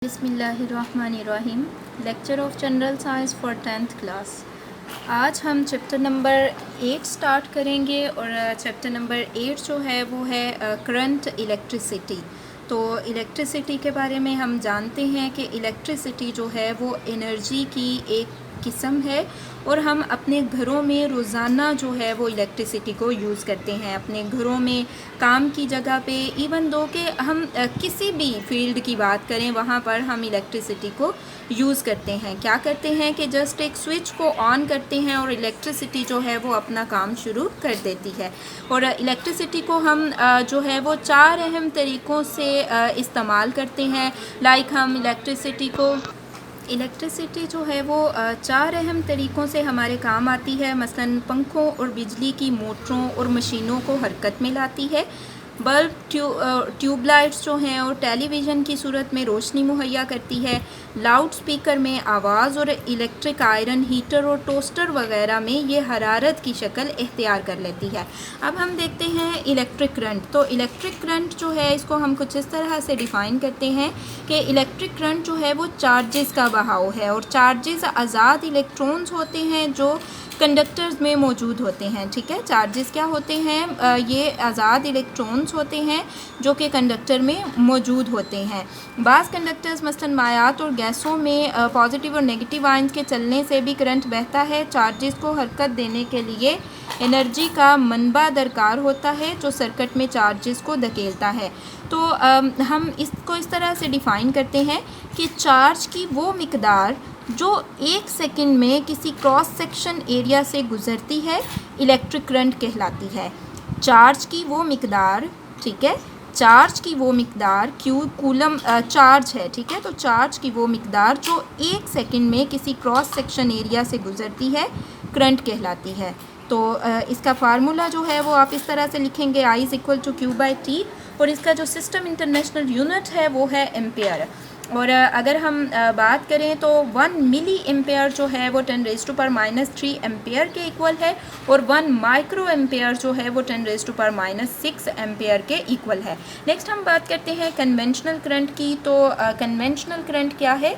बिस्मिल्लाहिर्रहमानिर्रहीम। Lecture of general science for 10th class. आज हम चैप्टर नंबर 8 स्टार्ट करेंगे और चैप्टर नंबर 8 जो है वो है करंट इलेक्ट्रिसिटी। तो इलेक्ट्रिसिटी के बारे में हम जानते हैं कि इलेक्ट्रिसिटी जो है वो एनर्जी की एक किस्म है और हम अपने घरों में रोज़ाना जो है वो इलेक्ट्रिसिटी को यूज़ करते हैं। अपने घरों में, काम की जगह पे, इवन दो कि हम किसी भी फील्ड की बात करें वहाँ पर हम इलेक्ट्रिसिटी को यूज़ करते हैं। क्या करते हैं कि जस्ट एक स्विच को ऑन करते हैं और इलेक्ट्रिसिटी जो है वो अपना काम शुरू कर देती है। और इलेक्ट्रिसिटी को हम जो है वो 4 अहम तरीक़ों से इस्तेमाल करते हैं। लाइक हम इलेक्ट्रिसिटी जो है वो 4 अहम तरीक़ों से हमारे काम आती है। मसलन पंखों और बिजली की मोटरों और मशीनों को हरकत में लाती है। बल्ब, ट्यूबलाइट्स जो हैं और टेलीविज़न की सूरत में रोशनी मुहैया करती है। लाउड स्पीकर में आवाज़ और इलेक्ट्रिक आयरन हीटर और टोस्टर वगैरह में ये हरारत की शक्ल इख्तियार कर लेती है। अब हम देखते हैं इलेक्ट्रिक करंट। तो इलेक्ट्रिक करंट जो है इसको हम कुछ इस तरह से डिफ़ाइन करते हैं कि इलेक्ट्रिक करंट जो है वो चार्जेस का बहाव है और चार्जेस आज़ाद इलेक्ट्रॉन्स होते हैं जो कंडक्टर्स में मौजूद होते हैं। ठीक है, चार्जेस क्या होते हैं? ये आज़ाद इलेक्ट्रॉन्स होते हैं जो कि कंडक्टर में मौजूद होते हैं। बाज़ कंडक्टर्स मसलन मायात और गैसों में पॉजिटिव और नेगेटिव आयंस के चलने से भी करंट बहता है। चार्जेस को हरकत देने के लिए एनर्जी का मनबा दरकार होता है जो सर्किट में चार्जेस को धकेलता है। तो हम इसको इस तरह से डिफ़ाइन करते हैं कि चार्ज की वो मिकदार जो 1 सेकंड में किसी क्रॉस सेक्शन एरिया से गुज़रती है इलेक्ट्रिक करंट कहलाती है। चार्ज की वो मिकदार, ठीक है, चार्ज की वो मिकदार कूलम चार्ज है, ठीक है। तो चार्ज की वो मिकदार जो 1 सेकंड में किसी क्रॉस सेक्शन एरिया से गुज़रती है करंट कहलाती है। तो इसका फार्मूला जो है वो आप इस तरह से लिखेंगे I=Q/T और इसका जो सिस्टम इंटरनेशनल यूनिट है वो है एम्पेयर। और अगर हम बात करें तो 1 मिली एम्पेयर जो है वो 10⁻³ एम्पेयर के इक्वल है और 1 माइक्रो एम्पेयर जो है वो 10⁻6 एम्पेयर के इक्वल है। नेक्स्ट हम बात करते हैं कन्वेंशनल करंट की। तो कन्वेंशनल करंट क्या है?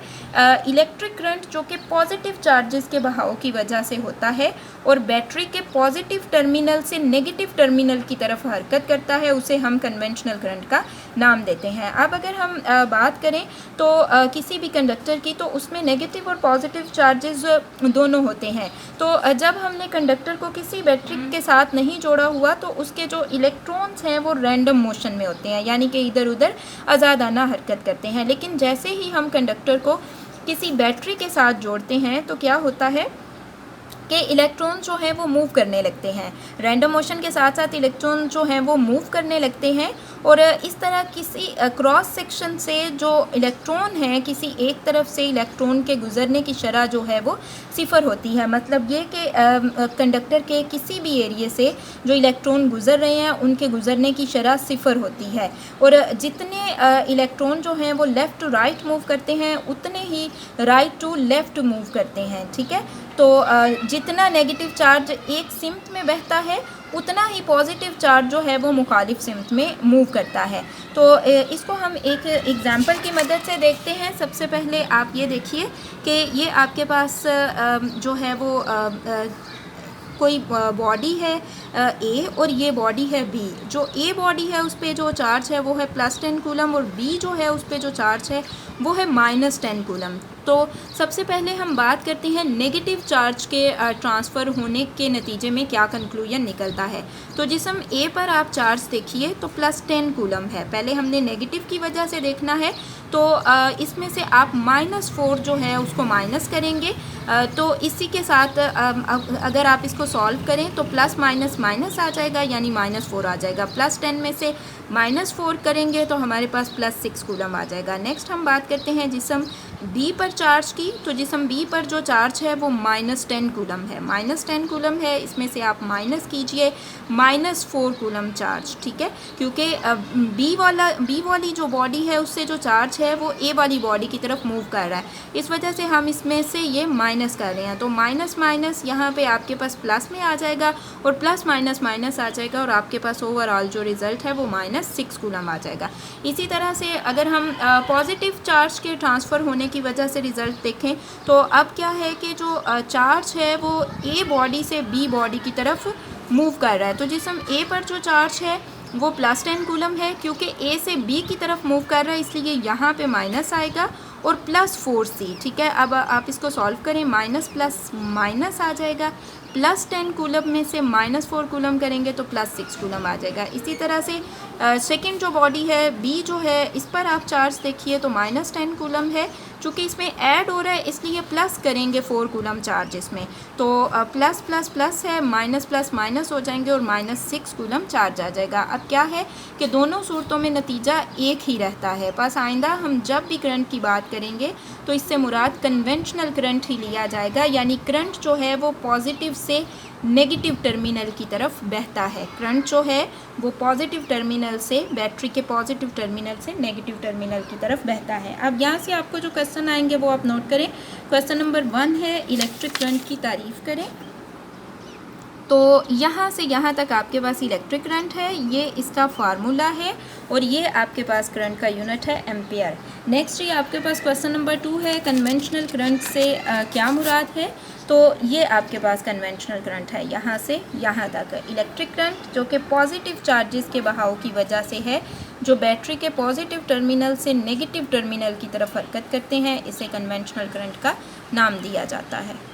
इलेक्ट्रिक करंट जो कि पॉजिटिव चार्जेस के बहाव की वजह से होता है और बैटरी के पॉजिटिव टर्मिनल से नेगेटिव टर्मिनल की तरफ हरकत करता है, उसे हम कन्वेंशनल करंट का नाम देते हैं। अब अगर हम बात करें तो किसी भी कंडक्टर की, तो उसमें नेगेटिव और पॉजिटिव चार्जेस दोनों होते हैं। तो जब हमने कंडक्टर को किसी बैटरी के साथ नहीं जोड़ा हुआ तो उसके जो इलेक्ट्रॉन्स हैं वो रैंडम मोशन में होते हैं, यानी कि इधर उधर आज़ादाना हरकत करते हैं। लेकिन जैसे ही हम कंडक्टर को किसी बैटरी के साथ जोड़ते हैं तो क्या होता है कि इलेक्ट्रॉन जो हैं वो मूव करने लगते हैं। रैंडम मोशन के साथ साथ इलेक्ट्रॉन जो हैं वो मूव करने लगते हैं और इस तरह किसी क्रॉस सेक्शन से जो इलेक्ट्रॉन है, किसी एक तरफ से इलेक्ट्रॉन के गुज़रने की शरह जो है वो 0 होती है। मतलब ये कि कंडक्टर के किसी भी एरिए से जो इलेक्ट्रॉन गुज़र रहे हैं उनके गुज़रने की शरह 0 होती है और जितने इलेक्ट्रॉन जो हैं वो लेफ़्ट टू राइट मूव करते हैं उतने ही राइट टू लेफ़्ट मूव करते हैं। ठीक है, तो जितना नेगेटिव चार्ज एक सिमत में बहता है उतना ही पॉजिटिव चार्ज जो है वो मुखालिफ सिमत में मूव करता है। तो इसको हम एक एग्ज़ाम्पल की मदद से देखते हैं। सबसे पहले आप ये देखिए कि ये आपके पास जो है वो कोई बॉडी है ए और ये बॉडी है बी। जो ए बॉडी है उस पर जो चार्ज है वो है +10 कूलम और बी जो है उस पर जो चार्ज है वो है -10 कूलम। तो सबसे पहले हम बात करते हैं नेगेटिव चार्ज के ट्रांसफ़र होने के नतीजे में क्या कंक्लूजन निकलता है। तो जिस्म ए पर आप चार्ज देखिए तो +10 कूलम है। पहले हमने नेगेटिव की वजह से देखना है, तो इसमें से आप -4 जो है उसको माइनस करेंगे। तो इसी के साथ अगर आप इसको सॉल्व करें तो प्लस माइनस माइनस आ जाएगा, यानी -4 आ जाएगा। +10 में से -4 करेंगे तो हमारे पास +6 कूलम आ जाएगा। नेक्स्ट हम बात करते हैं जिस्म बी पर चार्ज की, तो जिसम बी पर जो चार्ज है वो -10 कूलम है, -10 कूलम है, इसमें से आप माइनस कीजिए -4 कूलम चार्ज, ठीक है, क्योंकि बी वाली जो बॉडी है उससे जो चार्ज है वो ए वाली बॉडी की तरफ मूव कर रहा है, इस वजह से हम इसमें से ये माइनस कर रहे हैं, तो माइनस माइनस यहाँ पे आपके पास प्लस में आ जाएगा और प्लस माइनस माइनस आ जाएगा और आपके पास ओवरऑल जो रिज़ल्ट है वो -6 कूलम आ जाएगा। इसी तरह से अगर हम पॉजिटिव चार्ज के ट्रांसफ़र होने की वजह से रिज़ल्ट देखें तो अब क्या है कि जो चार्ज है वो ए बॉडी से बी बॉडी की तरफ मूव कर रहा है, तो जिसम ए पर जो चार्ज है वो +10 कूलम है, क्योंकि ए से बी की तरफ मूव कर रहा है इसलिए यहाँ पे माइनस आएगा और +4c, ठीक है। अब आप इसको सॉल्व करें, माइनस प्लस माइनस आ जाएगा, +10 कूलम में से -4 कूलम करेंगे तो +6 कूलम आ जाएगा। इसी तरह से सेकंड जो बॉडी है बी जो है, इस पर आप चार्ज देखिए तो -10 कूलम है, चूँकि इसमें ऐड हो रहा है इसलिए प्लस करेंगे 4 कूलम चार्ज इसमें, तो प्लस प्लस प्लस है, माइनस प्लस माइनस हो जाएंगे और -6 कूलम चार्ज आ जाएगा। अब क्या है कि दोनों सूरतों में नतीजा एक ही रहता है, बस आइंदा हम जब भी करंट की बात करेंगे तो इससे मुराद कन्वेंशनल करंट ही लिया जाएगा, यानी करंट जो है वो पॉजिटिव से नेगेटिव टर्मिनल की तरफ बहता है। करंट जो है वो पॉजिटिव टर्मिनल से, बैटरी के पॉजिटिव टर्मिनल से नेगेटिव टर्मिनल की तरफ बहता है। अब यहाँ से आपको जो क्वेश्चन आएंगे वो आप नोट करें। क्वेश्चन नंबर 1 है इलेक्ट्रिक करंट की तारीफ़ करें। तो यहाँ से यहाँ तक आपके पास इलेक्ट्रिक करंट है, ये इसका फार्मूला है और ये आपके पास करंट का यूनिट है एम्पियर। नेक्स्ट ये आपके पास क्वेश्चन नंबर 2 है कन्वेंशनल करंट से क्या मुराद है, तो ये आपके पास कन्वेंशनल करंट है यहाँ से यहाँ तक इलेक्ट्रिक करंट जो कि पॉजिटिव चार्जेस के बहाव की वजह से है, जो बैटरी के पॉजिटिव टर्मिनल से नेगेटिव टर्मिनल की तरफ हरकत करते हैं, इसे कन्वेंशनल करंट का नाम दिया जाता है।